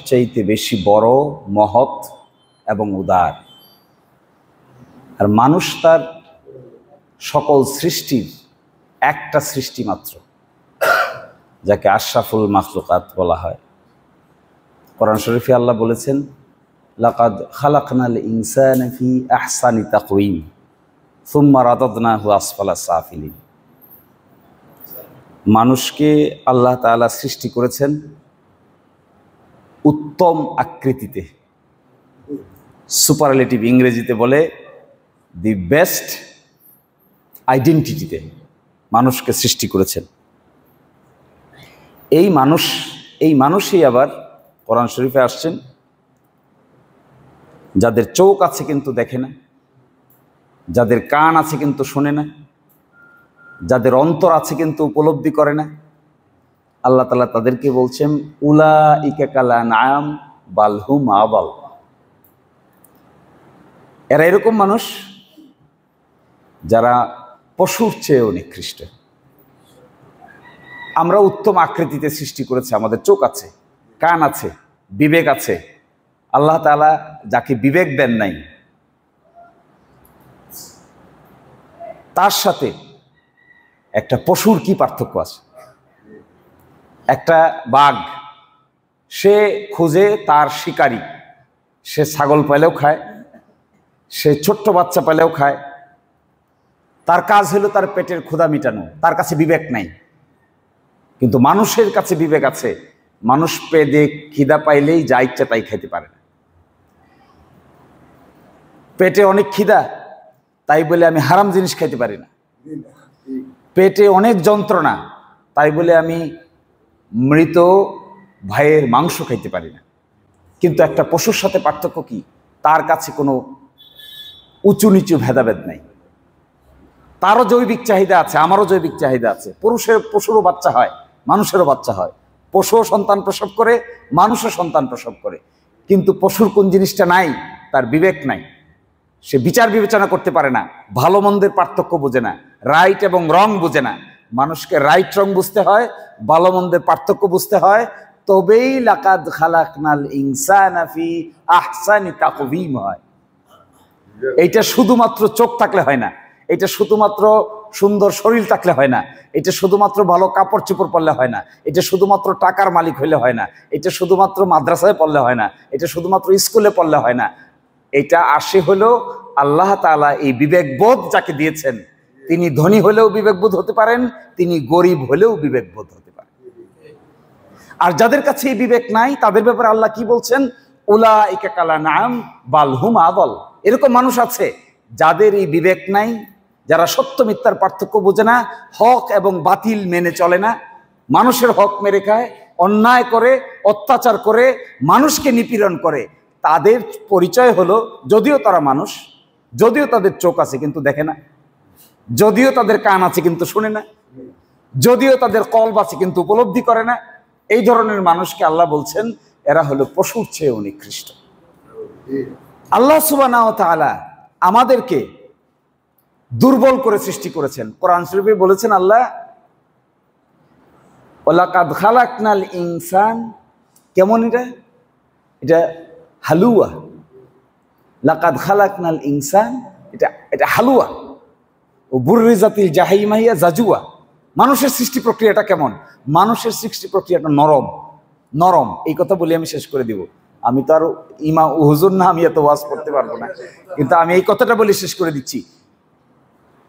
চাইতে বেশি বড়, মহৎ এবং উদার। আর মানুষ তার সকল সৃষ্টির একটা সৃষ্টি মাত্র, যাকে আশরাফুল মাখলুকাত বলা হয়। কোরআন শরীফে আল্লাহ বলেছেন, লাকাদ খালাকনাল ইনসানা ফি আহসানি তাকওয়িম সুম্মা রাদাদনাহু আসফালা সাফিলিন। মানুষকে আল্লাহ তাআলা সৃষ্টি করেছেন উত্তম আকৃতিতে, সুপারলেটিভ ইংরেজিতে বলে দি বেস্ট আইডেন্টিটিতে মানুষকে সৃষ্টি করেছেন। এই মানুষই আবার কোরআন শরীফে আসছেন যাদের চোখ আছে কিন্তু দেখে না, যাদের কান আছে কিন্তু শোনে না, যাদের অন্তর আছে কিন্তু উপলব্ধি করে না। আল্লাহ তাআলা তাদেরকে বলছেন, উলাইকা কাল আনআম বাল হুম আযাল। এরা এরকম মানুষ যারা পশুর চেয়েও নিকৃষ্ট। আমরা উত্তম আকৃতিতে সৃষ্টি করেছে, আমাদের চোখ আছে, কান আছে, বিবেক আছে। আল্লাহ তাআলা যাকে বিবেক দেন নাই, তার সাথে একটা পশুর কি পার্থক্য আছে? একটা বাঘ, সে খুঁজে তার শিকারী, সে ছাগল পাইলেও খায়, সে ছোট্ট বাচ্চা পাইলেও খায়, তার কাজ হলো তার পেটের ক্ষুধা মিটানো, তার কাছে বিবেক নাই। কিন্তু মানুষের কাছে বিবেক আছে। মানুষ পেটে খিদা পাইলেই যা ইচ্ছা তাই খেতে পারে না। পেটে অনেক খিদা, তাই বলে আমি হারাম জিনিস খাইতে পারি না। পেটে অনেক যন্ত্রণা, তাই বলে আমি মৃত ভাইয়ের মাংস খাইতে পারি না। কিন্তু একটা পশুর সাথে পার্থক্য কি? তার কাছে কোনো উঁচু নিচু ভেদাভেদ নাই। তারও জৈবিক চাহিদা আছে, আমারও জৈবিক চাহিদা আছে। পশুরও বাচ্চা হয়, মানুষেরও বাচ্চা হয়। পশুও সন্তান প্রসব করে, মানুষও সন্তান প্রসব করে। কিন্তু পশুর কোন জিনিসটা নাই? তার বিবেক নাই। সে বিচার বিবেচনা করতে পারে না, ভালো মন্দের পার্থক্য বোঝে না, রাইট এবং রং বোঝে না। মানুষকে রাইট রং বুঝতে হয়, ভালো মন্দের পার্থক্য বুঝতে হয়, তবেই লাকাদ খালাকনাল ইনসানা ফি আহসানি তাকওয়িম হয়। এইটা শুধুমাত্র চোখ থাকলে হয় না, এটা শুধুমাত্র সুন্দর শরীর থাকলে হয় না, এটা শুধুমাত্র ভালো কাপড় চোপড় পরলে হয় না, এটা শুধুমাত্র টাকার মালিক হইলে হয় না, এটা শুধুমাত্র মাদ্রাসায় পড়লে হয় না, এটা শুধুমাত্র স্কুলে পড়লে হয় না। এটা আসে হলো আল্লাহ তাআলা এই বিবেকবোধ যাকে দিয়েছেন, তিনি ধনী হলেও বিবেকবোধ হতে পারেন, তিনি গরিব হলেও বিবেকবোধ হতে পারেন। আর যাদের কাছে এই বিবেক নাই, তাদের ব্যাপারে আল্লাহ কি বলছেন? উলাইকা কাল আনআম বাল হুম আযাল। এরকম মানুষ আছে যাদের এই বিবেক নাই, যারা সত্য মিথ্যার পার্থক্য বোঝে না, হক এবং বাতিল মেনে চলে না, মানুষের হক মেরে খায়, অন্যায় করে, অত্যাচার করে, মানুষকে নিপীড়ন করে। তাদের পরিচয় হলো, যদিও তারা মানুষ, যদিও তাদের চোখ আছে কিন্তু দেখে না, যদিও তাদের কান আছে কিন্তু শুনে না, যদিও তাদের কলব আছে কিন্তু উপলব্ধি করে না, এই ধরনের মানুষকে আল্লাহ বলছেন এরা হলো পশুর চেয়েও নিকৃষ্ট। আল্লাহ সুবহানাহু ওয়া তাআলা আমাদেরকে দুর্বল করে সৃষ্টি করেছেন। কোরআন শরীফে বলেছেন আল্লাহ, ওয়ালাকাদ খালাকনাল ইনসান, কেমন এটা হালুয়া। লাকাদ খালাকনাল ইনসান, এটা হালুয়া। ও বুররিজাতিল জাহিমা হিয়া জাজুয়া। মানুষের সৃষ্টি প্রক্রিয়াটা কেমন? মানুষের সৃষ্টি প্রক্রিয়াটা নরম। এই কথা বলি আমি শেষ করে দিব। আমি তো আর ইমাম হুজুর না, আমি এত ওয়াজ করতে পারবো না, কিন্তু আমি এই কথাটা বলি শেষ করে দিচ্ছি।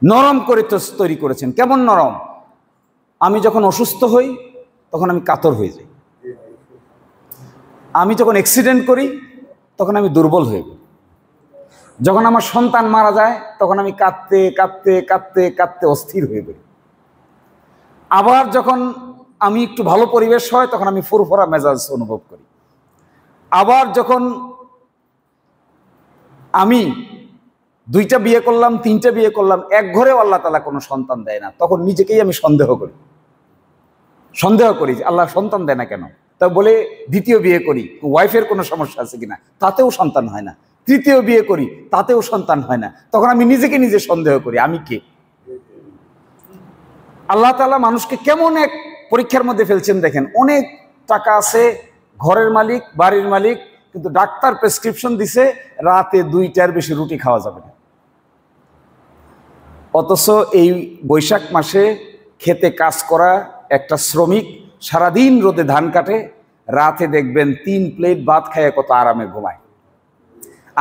নরম করে তৈরি করেছেন। কেমন নরম? আমি যখন অসুস্থ হই তখন আমি কাতর হয়ে যাই, আমি যখন অ্যাক্সিডেন্ট করি তখন আমি দুর্বল হয়ে যাই, যখন আমার সন্তান মারা যায় তখন আমি কাঁদতে কাঁদতে কাঁদতে কাঁদতে অস্থির হয়ে যাই। আবার যখন আমি একটু ভালো পরিবেশ হয় তখন আমি ফুরফুরা মেজাজ অনুভব করি। আবার যখন আমি 2টা বিয়ে করলাম, 3টে বিয়ে করলাম, এক ঘরেও আল্লাহ তাআলা কোনো সন্তান দেয় না, তখন নিজেকেই আমি সন্দেহ করি যে আল্লাহ সন্তান দেয় না কেন। তা বলে 2য় বিয়ে করি, ওয়াইফের কোনো সমস্যা আছে কিনা, তাতেও সন্তান হয় না। 3য় বিয়ে করি, তাতেও সন্তান হয় না। তখন আমি নিজেকে নিজে সন্দেহ করি, আমি কে? আল্লাহ তাআলা মানুষকে কেমন এক পরীক্ষার মধ্যে ফেলছেন দেখেন। অনেক টাকা আছে, ঘরের মালিক, বাড়ির মালিক, কিন্তু ডাক্তার প্রেসক্রিপশন দিছে রাতে 2টার বেশি রুটি খাওয়া যাবে না। অথচ এই বৈশাখ মাসে খেতে কাজ করা একটা শ্রমিক সারাদিন রোদে ধান কাটে, রাতে দেখবেন 3 প্লেট ভাত খাইয়ে কত আরামে ঘুমায়।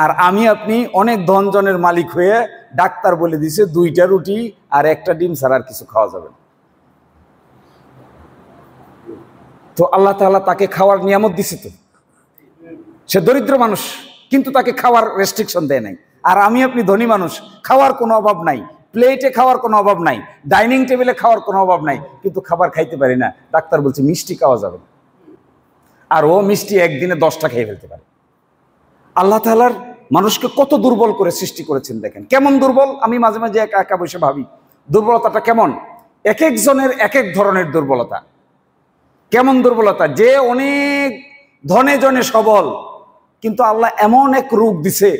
আর আমি আপনি অনেক ধনজনের মালিক হয়ে ডাক্তার বলে দিছে 2টা রুটি আর 1টা ডিম ছাড়া আর কিছু খাওয়া যাবে না। তো আল্লাহ তাআলা তাকে খাওয়ার নিয়ামত দিছে, তো সে দরিদ্র মানুষ কিন্তু তাকে খাওয়ার রেস্ট্রিকশন দেয় নাই। আর আমি আপনি ধনী মানুষ, খাওয়ার কোনো অভাব নাই, প্লেটে খাওয়ার কোনো অভাব নাই, ডাইনিং টেবিলে খাওয়ার কোনো অভাব নাই, কিন্তু খাবার খাইতে পারি না। ডাক্তার বলছে মিষ্টি খাওয়া যাবে না, আর ও মিষ্টি একদিনে 10টা খেয়ে ফেলতে পারে। আল্লাহ তাআলার মানুষকে কত দুর্বল করে সৃষ্টি করেছেন দেখেন, কেমন দুর্বল। আমি মাঝে মাঝে একা একা বসে ভাবি দুর্বলতাটা কেমন। এক একজনের এক এক ধরনের দুর্বলতা। কেমন দুর্বলতা, যে অনেক ধনে জনে সবল, কিন্তু আল্লাহ এমন এক রোগ দিছে,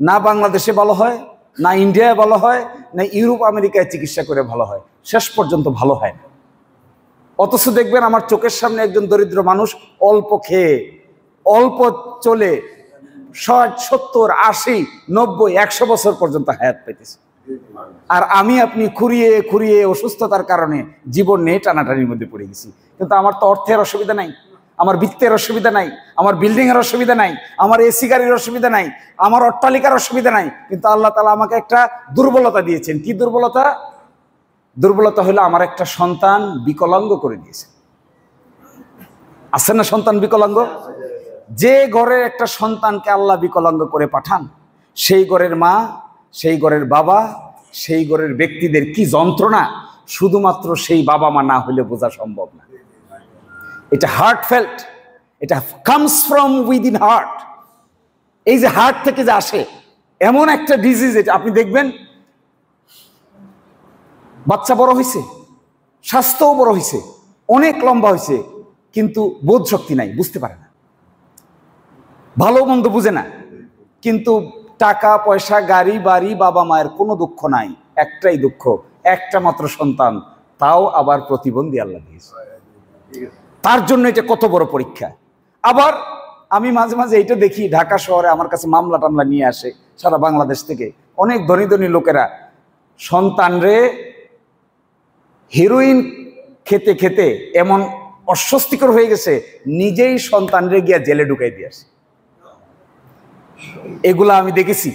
না বাংলাদেশে ভালো হয়, না ইন্ডিয়ায় ভালো হয়, না ইউরোপ আমেরিকায় চিকিৎসা করে ভালো হয়, শেষ পর্যন্ত ভালো হয় না। অথচ দেখবেন আমার চোখের সামনে একজন দরিদ্র মানুষ অল্প খেয়ে, অল্প চলে 60, 70, 80, 90, 100 বছর পর্যন্ত হায়াত পেতেছে। আর আমি আপনি খুঁড়িয়ে খুঁড়িয়ে অসুস্থতার কারণে জীবন নিয়ে টানাটানির মধ্যে পড়ে গেছি। কিন্তু আমার তো অর্থের অসুবিধা নাই, আমার বৃত্তের অসুবিধা নাই, আমার বিল্ডিং এর অসুবিধা নাই, আমার এসি গাড়ির অসুবিধা নাই, আমার অট্টালিকার অসুবিধা নাই। কিন্তু আল্লাহ তাআলা আমাকে একটা দুর্বলতা দিয়েছেন। কি দুর্বলতা? দুর্বলতা হলো আমার একটা সন্তান বিকলাঙ্গ করে দিয়েছে। আছে না সন্তান বিকলাঙ্গ? যে ঘরের একটা সন্তানকে আল্লাহ বিকলাঙ্গ করে পাঠান, সেই ঘরের মা, সেই ঘরের বাবা, সেই ঘরের ব্যক্তিদের কি যন্ত্রণা, শুধুমাত্র সেই বাবা মা না হলে বোঝা সম্ভব না। এটা হার্ট ফেল্ট, এটা কামস ফ্রম উইদিন হার্ট। এই যে হার্ট থেকে যে আসে এমন একটা ডিজিজ, এটা আপনি দেখবেন বাচ্চা বড় হয়েছে, স্বাস্থ্যও বড় হয়েছে, অনেক লম্বা হয়েছে, কিন্তু বোধ শক্তি নাই, বুঝতে পারে না, ভালো মন্দ বুঝে না। কিন্তু টাকা পয়সা, গাড়ি বাড়ি, বাবা মায়ের কোনো দুঃখ নাই, একটাই দুঃখ, একটা মাত্র সন্তান, তাও আবার প্রতিবন্ধী আল্লাহ দিয়েছে। তার জন্য এটা কত বড় পরীক্ষা। আবার আমি মাঝে মাঝে এইটা দেখি, ঢাকা শহরে আমার কাছে মামলা টামলা নিয়ে আসে সারা বাংলাদেশ থেকে অনেক ধনী ধনী লোকেরা সন্তানরে হেরোইন খেতে খেতে এমন অস্বস্তিকর হয়ে গেছে, নিজেই সন্তানরে গিয়া জেলে ঢুকাই দিয়ে আসে। এগুলা আমি দেখেছি।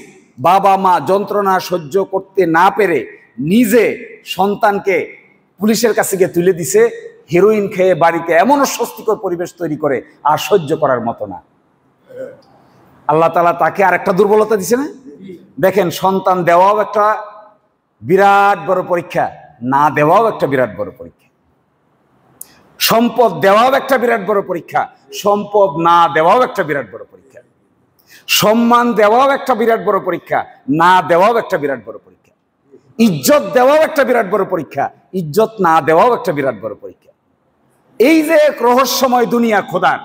বাবা মা যন্ত্রণা সহ্য করতে না পেরে নিজে সন্তানকে পুলিশের কাছে গিয়ে তুলে দিছে, হেরোইন খেয়ে বাড়িতে এমন অস্বস্তিকর পরিবেশ তৈরি করে, আর সহ্য করার মতো না। আল্লাহ তাআলা তাকে আর একটা দুর্বলতা দিছে না। দেখেন, সন্তান দেওয়াও একটা বিরাট বড় পরীক্ষা, না দেওয়াও একটা বিরাট বড় পরীক্ষা। সম্পদ দেওয়াও একটা বিরাট বড় পরীক্ষা, সম্পদ না দেওয়াও একটা বিরাট বড় পরীক্ষা। সম্মান দেওয়াও একটা বিরাট বড় পরীক্ষা, না দেওয়াও একটা বিরাট বড় পরীক্ষা। ইজ্জত দেওয়াও একটা বিরাট বড় পরীক্ষা, ইজ্জত না দেওয়াও একটা বিরাট বড় পরীক্ষা। এই যে এক রহস্যময় দুনিয়া খোদার,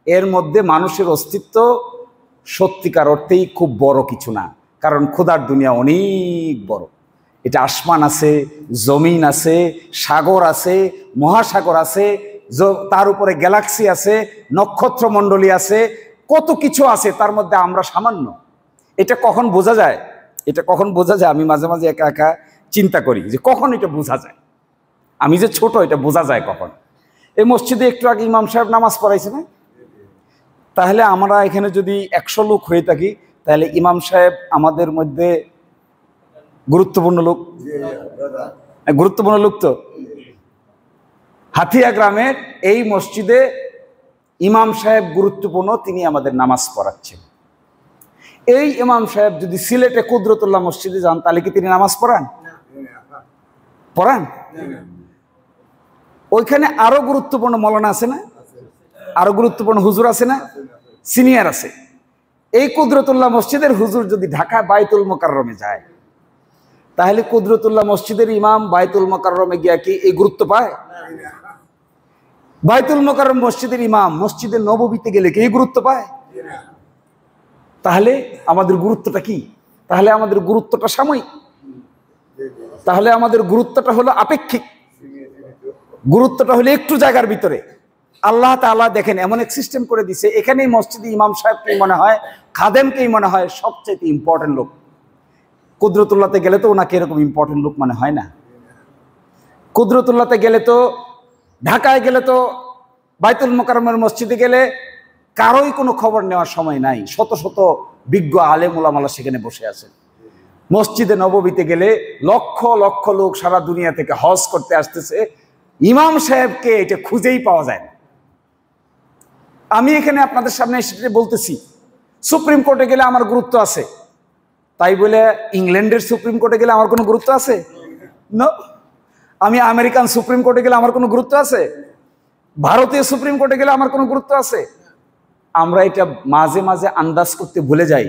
এর মধ্যে মানুষের অস্তিত্ব সত্যিকার অর্থেই খুব বড় কিছু না, কারণ খোদার দুনিয়া অনেক বড়। এটা আসমান আছে, জমিন আছে, সাগর আছে, মহাসাগর আছে, তার উপরে গ্যালাক্সি আছে, নক্ষত্র মণ্ডলী আছে, কত কিছু আছে, তার মধ্যে আমরা সামান্য। এটা কখন বোঝা যায়? এটা কখন বোঝা যায়? আমি মাঝে মাঝে একা একা চিন্তা করি যে কখন এটা বোঝা যায়। আমি যে ছোট, এটা বোঝা যায় কখন? এই মসজিদে একটু আগে ইমাম সাহেব নামাজ পড়াইছে না? তাহলে আমরা এখানে যদি 100 লোক হয়ে থাকি, তাহলে ইমাম সাহেব আমাদের মধ্যে গুরুত্বপূর্ণ লোক। গুরুত্বপূর্ণ লোক তো। হাতিয়া গ্রামের এই মসজিদে ইমাম সাহেব গুরুত্বপূর্ণ, তিনি আমাদের নামাজ পড়াচ্ছেন। এই ইমাম সাহেব যদি সিলেটে কুদরতুল্লাহ মসজিদে যান, তাহলে কি তিনি নামাজ পড়ান? পড়ান? ওইখানে আরো গুরুত্বপূর্ণ মৌলানা আছে না, আরো গুরুত্বপূর্ণ হুজুর আছে না, সিনিয়র আছে। এই কুদরতুল্লাহ মসজিদের হুজুর যদি ঢাকা বাইতুল মোকাররমে যায়, তাহলে কুদরতুল্লাহ মসজিদের ইমাম বাইতুল মোকাররমে গিয়া কি এই গুরুত্ব পায়? বাইতুল মোকাররম মসজিদের ইমাম মসজিদে নববীতে গেলে কি এই গুরুত্ব পায়? তাহলে আমাদের গুরুত্বটা কি? তাহলে আমাদের গুরুত্বটা সাময়িক, তাহলে আমাদের গুরুত্বটা হলো আপেক্ষিক, গুরুত্বটা হলো একটু জায়গার ভিতরে। আল্লাহ তাআলা দেখেন এমন এক সিস্টেম করে দিছে, এখানেই মসজিদে ইমাম সাহেবকেই মনে হয়, খাদেমকেই মনে হয় সবচেয়ে ইম্পর্টেন্ট লোক। কুদরতুল্লাহতে গেলে তো ওনাকে এরকম ইম্পর্টেন্ট লোক মনে হয় না। কুদরতুল্লাহতে গেলে তো, ঢাকায় গেলে তো, বাইতুল মোকাররমের মসজিদে গেলে কারোই কোনো খবর নেওয়ার সময় নাই, শত শত বিজ্ঞ আলেম ওলামারা সেখানে বসে আছেন। মসজিদে নববীতে গেলে লক্ষ লক্ষ লোক সারা দুনিয়া থেকে হজ করতে আসতেছে, ইমাম সাহেবকে এটা খুঁজেই পাওয়া যায় না। আমি এখানে আপনাদের সামনে সেটা বলতেছি, সুপ্রিম কোর্টে গেলে আমার গুরুত্ব আছে, তাই বলে ইংল্যান্ডের সুপ্রিম কোর্টে গেলে আমার কোনো গুরুত্ব আছে? না। আমি আমেরিকান সুপ্রিম কোর্টে গেলে আমার কোনো গুরুত্ব আছে? ভারতীয় সুপ্রিম কোর্টে গেলে আমার কোনো গুরুত্ব আছে? আমরা এটা মাঝে মাঝে আন্দাজ করতে ভুলে যাই।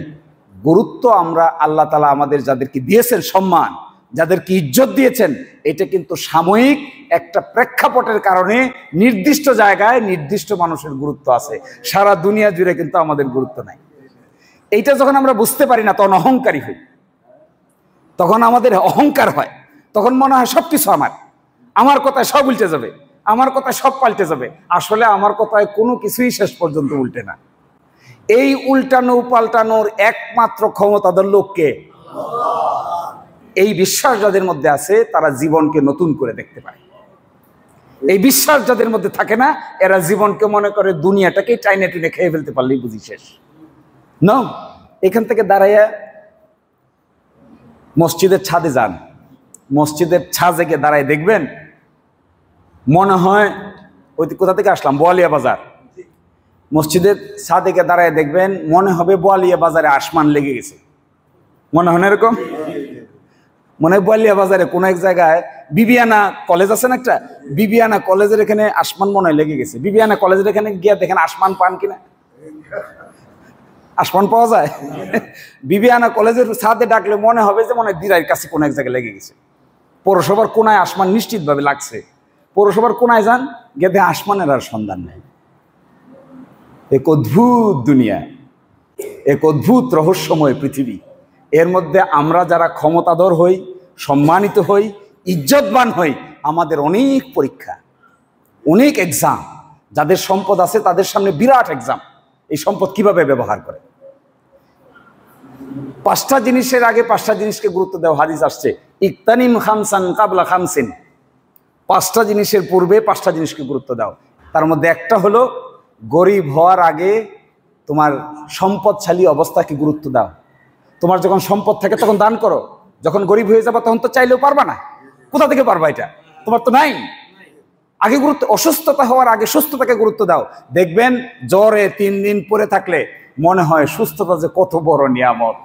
গুরুত্ব আমরা আল্লাহ তাআলা আমাদের যাদেরকে দিয়েছেন সম্মান, যাদেরকে ইজ্জত দিয়েছেন, এটা কিন্তু সাময়িক একটা প্রেক্ষাপটের কারণে নির্দিষ্ট জায়গায় নির্দিষ্ট মানুষের গুরুত্ব আছে, সারা দুনিয়া জুড়ে কিন্তু আমাদের গুরুত্ব নাই। এইটা যখন আমরা বুঝতে পারি না, তখন অহংকারী হই, তখন আমাদের অহংকার হয়, তখন মনে হয় সবকিছু আমার কথায় সব উল্টে যাবে, আমার কথায় সব পাল্টে যাবে। আসলে আমার কথায় কোনো কিছুই শেষ পর্যন্ত উল্টে না। এই উল্টানো পাল্টানোর একমাত্র ক্ষমতাধর লোককে, এই বিশ্বাস যাদের মধ্যে আছে তারা জীবনকে নতুন করে দেখতে পায়। এই বিশ্বাস যাদের মধ্যে থাকে না, এরা জীবনকে মনে করে দুনিয়াটাকে টাইনে টেনে খেয়ে ফেলতে পারলেই বুঝি শেষ। না, এখান থেকে দাঁড়াইয়া মসজিদের ছাদে যান, মসজিদের ছাদে গিয়ে দাঁড়ায় দেখবেন মনে হয় ওই কোথা থেকে আসলাম, বোয়ালিয়া বাজার। মসজিদের ছাদে গিয়ে দাঁড়ায় দেখবেন মনে হবে বোয়ালিয়া বাজারে আসমান লেগে গেছে। মনে হয় না এরকম? মনে হয় বোয়ালিয়া বাজারে কোনো এক জায়গায় বিবিয়ানা কলেজ আছে না একটা, বিবিয়ানা কলেজের এখানে আসমান মনে হয় লেগে গেছে। বিবিয়ানা কলেজের এখানে গিয়ে দেখেন আসমান পান কিনা, আসমান পাওয়া যায়? বিবিয়ানা কলেজের ছাদে ডাকলে মনে হবে যে মনে হয় দিরাইয়ের কাছে কোনো এক জায়গায় লেগে গেছে। পৌরসভার কোনায় আসমান নিশ্চিতভাবে লাগছে, পৌরসভার কোনায় যান, গেদে আসমানের আর সন্ধান নেই। এক অদ্ভুত দুনিয়া, এক অদ্ভুত রহস্যময় পৃথিবী। এর মধ্যে আমরা যারা ক্ষমতাধর হই, সম্মানিত হই, ইজ্জতবান হই, আমাদের অনেক পরীক্ষা, অনেক এক্সাম। যাদের সম্পদ আছে তাদের সামনে বিরাট এক্সাম, এই সম্পদ কিভাবে ব্যবহার করে। 5টা জিনিসের আগে 5টা জিনিসকে গুরুত্ব দেওয়া হাদিস আসছে, ইকতানিম খামসান কাবলা খামসিন। 5টা জিনিসের পূর্বে 5টা জিনিসকে গুরুত্ব দাও। তার মধ্যে একটা হলো গরিব হওয়ার আগে তোমার সম্পদশালী অবস্থাকে গুরুত্ব দাও। তোমার যখন সম্পদ থাকে তখন দান করো, যখন গরিব হয়ে যাবে তখন তো চাইলেও পারবা না। কোথা থেকে পারবা? এটা তোমার তো নাই। আগে গুরুত্ব, অসুস্থতা হওয়ার আগে সুস্থতাকে গুরুত্ব দাও। দেখবেন জ্বরে 3 দিন পরে থাকলে মনে হয় সুস্থতা যে কত বড় নিয়ামত,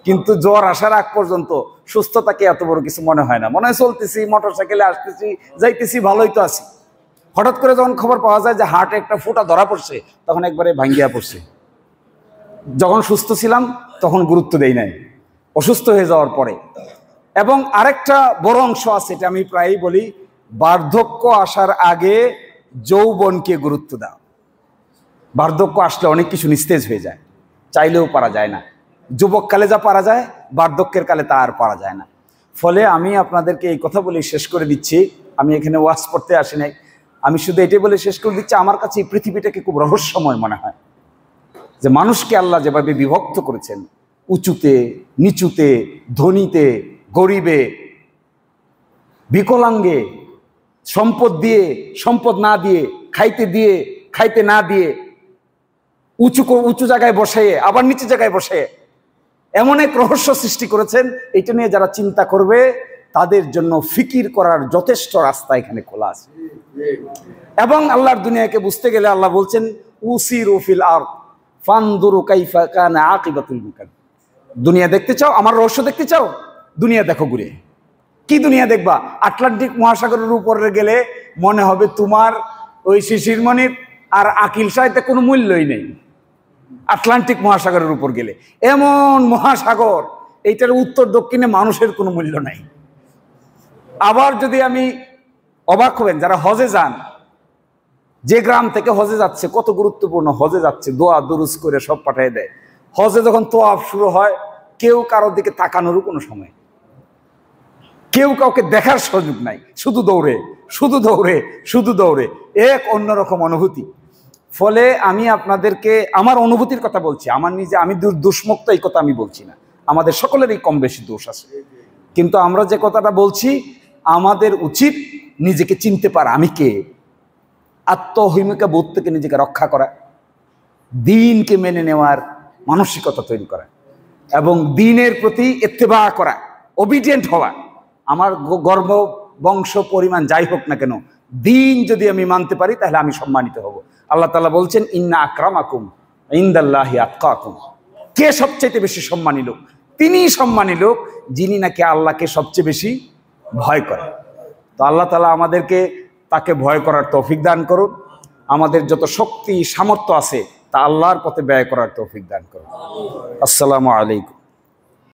কিন্তু জ্বর আসার আগ পর্যন্ত সুস্থতাকে এত বড় কিছু মনে হয় না। মনে হয় চলতেছি, মোটরসাইকেলে আসতেছি, যাইতেছি, ভালোই তো আছি। হঠাৎ করে যখন খবর পাওয়া যায় যে হার্টে একটা ফুটা ধরা পড়ছে, তখন একবারে ভাঙ্গিয়া পড়ছে। যখন সুস্থ ছিলাম তখন গুরুত্ব দেই নাই, অসুস্থ হয়ে যাওয়ার পরে। এবং আরেকটা বড় অংশ আছে, এটা আমি প্রায়ই বলি, বার্ধক্য আসার আগে যৌবনকে গুরুত্ব দাও। বার্ধক্য আসলে অনেক কিছু নিস্তেজ হয়ে যায়, চাইলেও পারা যায় না। যুবককালে যা পারা যায়, বার্ধক্যের কালে তা আর পারা যায় না। ফলে আমি আপনাদেরকে এই কথা বলে শেষ করে দিচ্ছি, আমি এখানে ওয়াজ করতে আসি নাই, আমি শুধু এটাই বলে শেষ করে দিচ্ছি, আমার কাছে এই পৃথিবীটাকে খুব রহস্যময় মনে হয়। যে মানুষকে আল্লাহ যেভাবে বিভক্ত করেছেন, উঁচুতে নিচুতে, ধনীতে গরিবে, বিকলাঙ্গে, সম্পদ দিয়ে সম্পদ না দিয়ে, খাইতে না দিয়ে, উঁচু জায়গায় বসে আবার নিচু জায়গায় বসে, এমন এক রহস্য সৃষ্টি করেছেন। এটা নিয়ে যারা চিন্তা করবে তাদের জন্য ফিকির করার যথেষ্ট রাস্তা এখানে খোলা আছে। এবং আল্লাহর দুনিয়াকে বুঝতে গেলে আল্লাহ বলছেন উসিরু ফিল আরদ ফানদুরু কাইফা কানা আকিবাতুল মুকাদ্দিমিন। দুনিয়া দেখতে চাও, আমার রহস্য দেখতে চাও, দুনিয়া দেখো ঘুরে। কি দুনিয়া দেখবা? আটলান্টিক মহাসাগরের উপরে গেলে মনে হবে তোমার ওই শিশিরমণির আর আকিল সাহিত্যে কোনো মূল্যই নেই। আটলান্টিক মহাসাগরের উপর গেলে এমন মহাসাগর, এইটার উত্তর দক্ষিণে মানুষের কোনো মূল্য নাই। আবার যদি আমি, অবাক হবেন যারা হজে যান, যে গ্রাম থেকে হজে যাচ্ছে, কত গুরুত্বপূর্ণ, হজে যাচ্ছে দোয়া দুরুজ করে সব পাঠিয়ে দেয়। হজে যখন তোয়াফ শুরু হয়, কেউ কারোর দিকে তাকানোরও কোনো সময়, কেউ কাউকে দেখার সুযোগ নাই, শুধু দৌড়ে, শুধু দৌড়ে, শুধু দৌড়ে, এক অন্যরকম অনুভূতি। ফলে আমি আপনাদেরকে আমার অনুভূতির কথা বলছি, আমার নিজে আমি দুষ্মুক্ত এই কথা আমি বলছি না, আমাদের সকলেরই কম বেশি দোষ আছে, কিন্তু আমরা যে কথাটা বলছি আমাদের উচিত নিজেকে চিনতে পারা, আমি কে, আত্মহিমিকা বোধ থেকে নিজেকে রক্ষা করা, দ্বীনকে মেনে নেওয়ার মানসিকতা তৈরি করা এবং দ্বীনের প্রতি ইত্তেবা করা, ওবিডিয়েন্ট হওয়া। আমার গর্ব বংশ পরিমাণ যাই হোক না কেন, দ্বীন যদি আমি মানতে পারি তাহলে আমি সম্মানিত হব। আল্লাহ তাআলা বলছেন ইন্না আকরামাকুম ইনদাল্লাহি আতকাকুম, কে সবচেয়ে বেশি সম্মানী লোক? তিনিই সম্মানী লোক যিনি নাকি আল্লাহকে সবচেয়ে বেশি ভয় করে। তো আল্লাহ তাআলা আমাদেরকে তাকে ভয় করার তৌফিক দান করুন, আমাদের যত শক্তি সামর্থ্য আছে তা আল্লাহর পথে ব্যয় করার তৌফিক দান করুন। আসসালামু আলাইকুম।